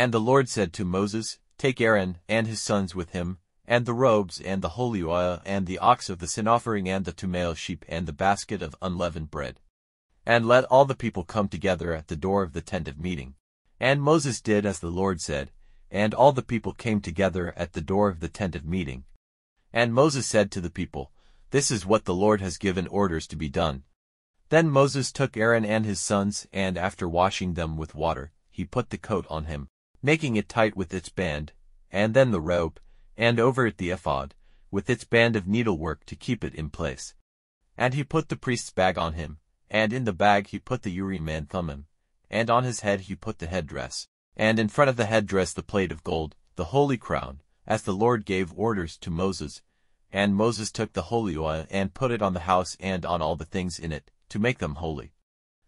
And the Lord said to Moses, Take Aaron and his sons with him, and the robes, and the holy oil, and the ox of the sin offering, and the 2 male sheep, and the basket of unleavened bread. And let all the people come together at the door of the tent of meeting. And Moses did as the Lord said, and all the people came together at the door of the tent of meeting. And Moses said to the people, This is what the Lord has given orders to be done. Then Moses took Aaron and his sons, and after washing them with water, he put the coat on him, making it tight with its band, and then the robe, and over it the ephod, with its band of needlework to keep it in place. And he put the priest's bag on him, and in the bag he put the Urim and Thummim, and on his head he put the headdress, and in front of the headdress the plate of gold, the holy crown, as the Lord gave orders to Moses. And Moses took the holy oil and put it on the house and on all the things in it, to make them holy.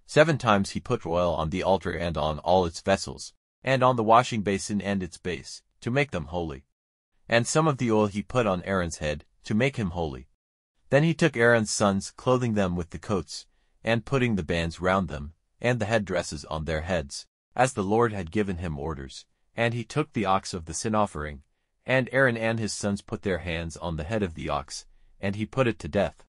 7 times he put oil on the altar and on all its vessels, and on the washing basin and its base, to make them holy. And some of the oil he put on Aaron's head, to make him holy. Then he took Aaron's sons, clothing them with the coats, and putting the bands round them, and the headdresses on their heads, as the Lord had given him orders. And he took the ox of the sin offering, and Aaron and his sons put their hands on the head of the ox, and he put it to death.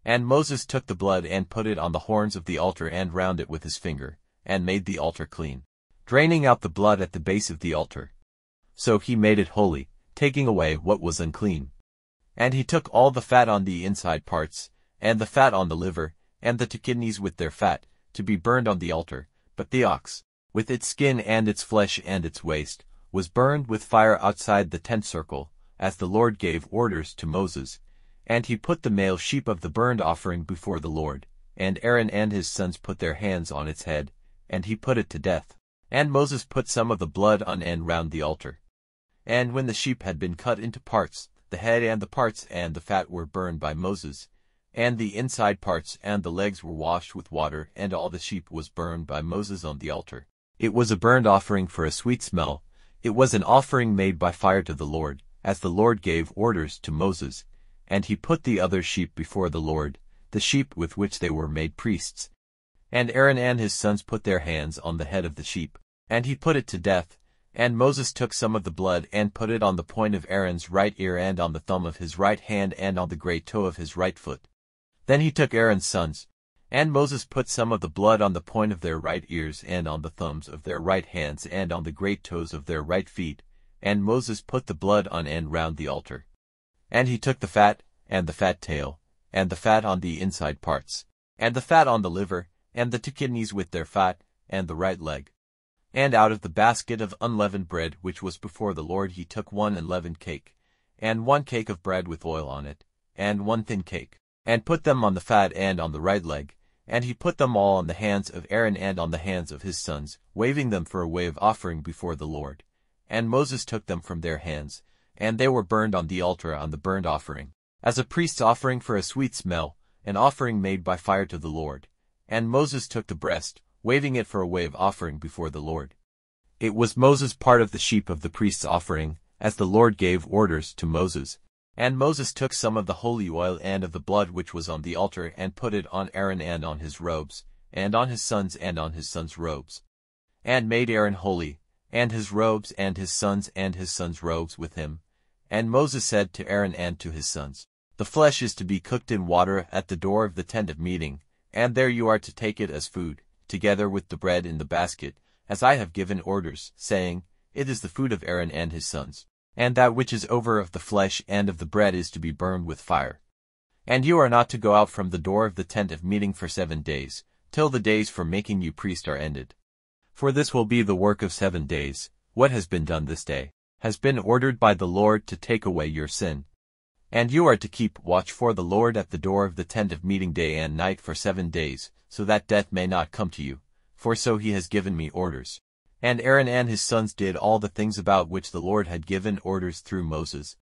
And Moses took the blood and put it on the horns of the altar and round it with his finger, and made the altar clean, draining out the blood at the base of the altar. So he made it holy, taking away what was unclean. And he took all the fat on the inside parts, and the fat on the liver, and the 2 kidneys with their fat, to be burned on the altar. But the ox, with its skin and its flesh and its waist, was burned with fire outside the tent circle, as the Lord gave orders to Moses. And he put the male sheep of the burnt offering before the Lord, and Aaron and his sons put their hands on its head, and he put it to death. And Moses put some of the blood on and round the altar. And when the sheep had been cut into parts, the head and the parts and the fat were burned by Moses, and the inside parts and the legs were washed with water, and all the sheep was burned by Moses on the altar. It was a burnt offering for a sweet smell. It was an offering made by fire to the Lord, as the Lord gave orders to Moses. And he put the other sheep before the Lord, the sheep with which they were made priests. And Aaron and his sons put their hands on the head of the sheep, and he put it to death. And Moses took some of the blood and put it on the point of Aaron's right ear, and on the thumb of his right hand, and on the great toe of his right foot. Then he took Aaron's sons, and Moses put some of the blood on the point of their right ears, and on the thumbs of their right hands, and on the great toes of their right feet. And Moses put the blood on and round the altar. And he took the fat, and the fat tail, and the fat on the inside parts, and the fat on the liver, and the 2 kidneys with their fat, and the right leg. And out of the basket of unleavened bread which was before the Lord he took 1 unleavened cake, and 1 cake of bread with oil on it, and 1 thin cake, and put them on the fat and on the right leg. And he put them all on the hands of Aaron and on the hands of his sons, waving them for a wave offering before the Lord. And Moses took them from their hands, and they were burned on the altar on the burnt offering, as a priest's offering for a sweet smell, an offering made by fire to the Lord. And Moses took the breast, waving it for a wave offering before the Lord. It was Moses' part of the sheep of the priest's offering, as the Lord gave orders to Moses. And Moses took some of the holy oil and of the blood which was on the altar, and put it on Aaron and on his robes, and on his sons and on his sons' robes, and made Aaron holy, and his robes and his sons' robes with him. And Moses said to Aaron and to his sons, The flesh is to be cooked in water at the door of the tent of meeting, and there you are to take it as food, together with the bread in the basket, as I have given orders, saying, It is the food of Aaron and his sons. And that which is over of the flesh and of the bread is to be burned with fire. And you are not to go out from the door of the tent of meeting for 7 days, till the days for making you priest are ended. For this will be the work of 7 days. What has been done this day has been ordered by the Lord to take away your sin. And you are to keep watch for the Lord at the door of the tent of meeting day and night for 7 days, so that death may not come to you, for so he has given me orders. And Aaron and his sons did all the things about which the Lord had given orders through Moses.